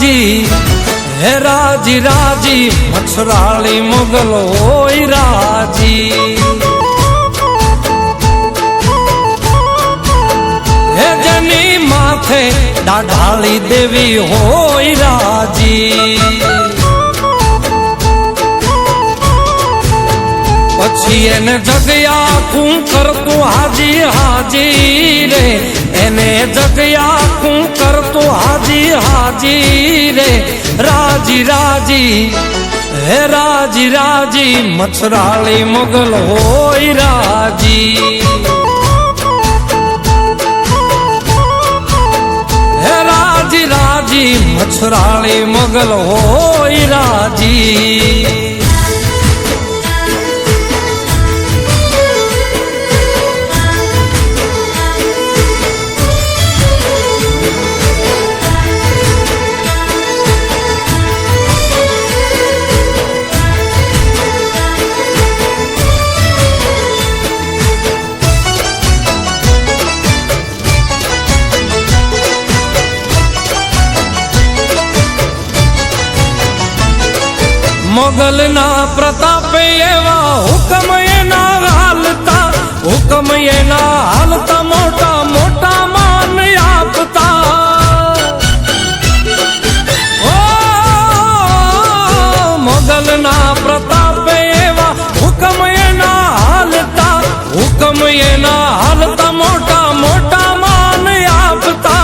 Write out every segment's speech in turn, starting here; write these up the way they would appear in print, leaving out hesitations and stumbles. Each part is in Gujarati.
રાજી હે રાજી રાજી મચ્છરાળી મોગલ હોય રાજી હે જેની માથે દાઢાળી દેવી હોય રાજી પછી એને જગ્યા કું કરતું હાજી હાજી રે એને જગ્યા કું કરતું હાજી હાજી રે રાજી રાજી હે રાજી રાજી મચ્છરાળી મોગલ હોય રાજી હે રાજી રાજી મચ્છરાળી મોગલ હોય રાજી મોગલ ના પ્રતાપે એવા હુકમ એના હાલતા હુકમ એના હાલતા મોટા મોટા માન આપતા ઓ મોગલ ના પ્રતાપે એવા હુકમ એના હાલતા હુકમ એના હાલતા મોટા મોટા માન આપતા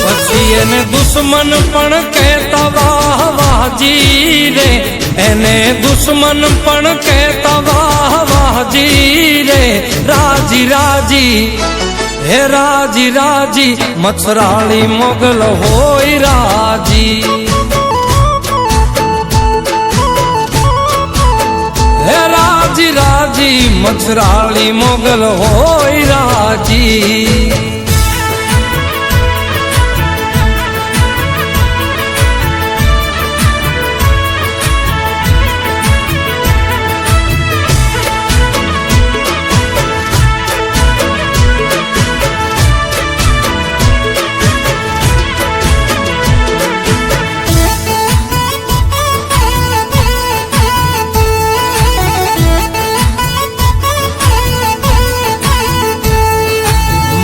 પછી એને દુશ્મન પણ કહેતા વાહ વાહજી રે એને દુશ્મન પણ કહેતા વાહ વાહજી રે રાજી રાજી હે રાજી રાજી મચ્છરાળી મોગલ હોય રાજી હે રાજી રાજી મચ્છરાળી મોગલ હોય રાજી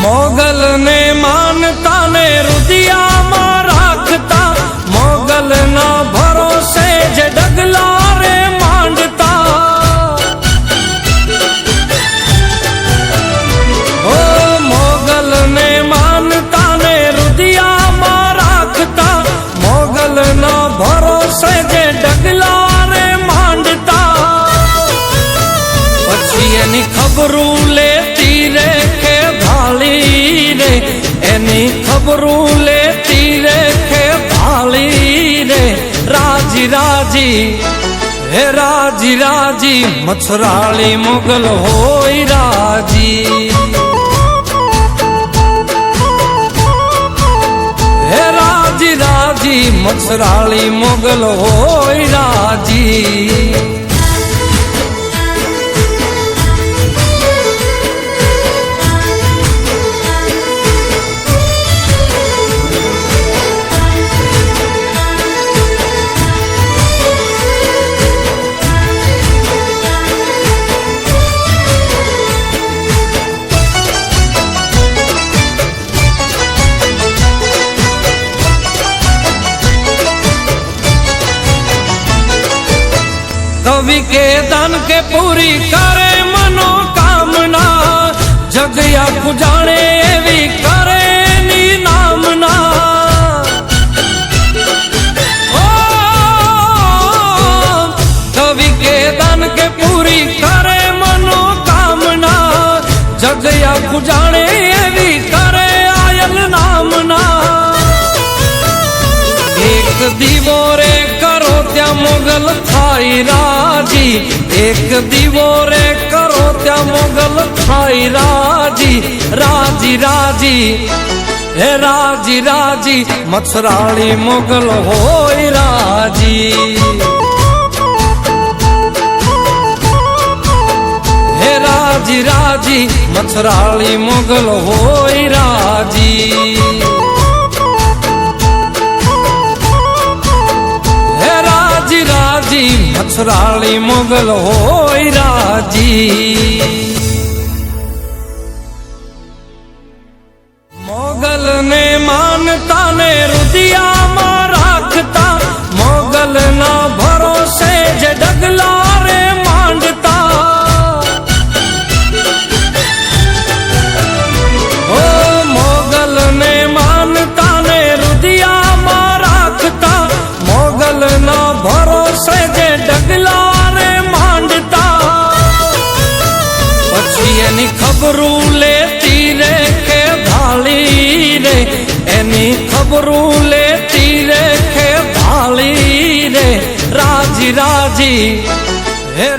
મોગલ ને માનતા ને રુદિયામાં રાખતા મોગલ ના ભરોસે જે ડગલા રે માંડતા ઓ મોગલ ને માનતા ને રુદિયામાં રાખતા મોગલ ના ભરોસે જે ડગલા રે માંડતા પછી એની ખબરું લેતી રે એની ખબરું લેતી રે કે ભાળી રે રાજી રાજી હે રાજી રાજી મચ્છરાળી મોગલ હોય રાજી હે રાજી રાજી મચ્છરાળી મોગલ હોય રાજી कवि के दान के पूरी करे मनोकामना जगया पुजाणे एवी करे नी नामना ओ कवि के दान के पूरी करे मनोकामना जगया पुजाणे एवी करे आयल नामना एक दीवो रे करो त्या मोगल थाई राजी एक दीवो रे करो त्या मोगल थाई राजी राजी राजी हे राजी राजी मच्छराળી मोगल होय राजी हे राजी राजी मच्छराળી मोगल होय राजी રાજી મથરાળી મોગલ હોય રાજી મોગલ ને માનતા ને રુદિયામાં રાખતા મોગલ ના ભરોસે જે ડગલા રે માંડતા ઓ મોગલ ને માનતા ને રુદિયામાં રાખતા મોગલ ના ભરોસે જે ડગલા રે માંડતા પછી એની ખબરું લેતી રે કે ભાળી રે એની ખબરું લેતી રે કે ભાળી રે રાજી રાજી હે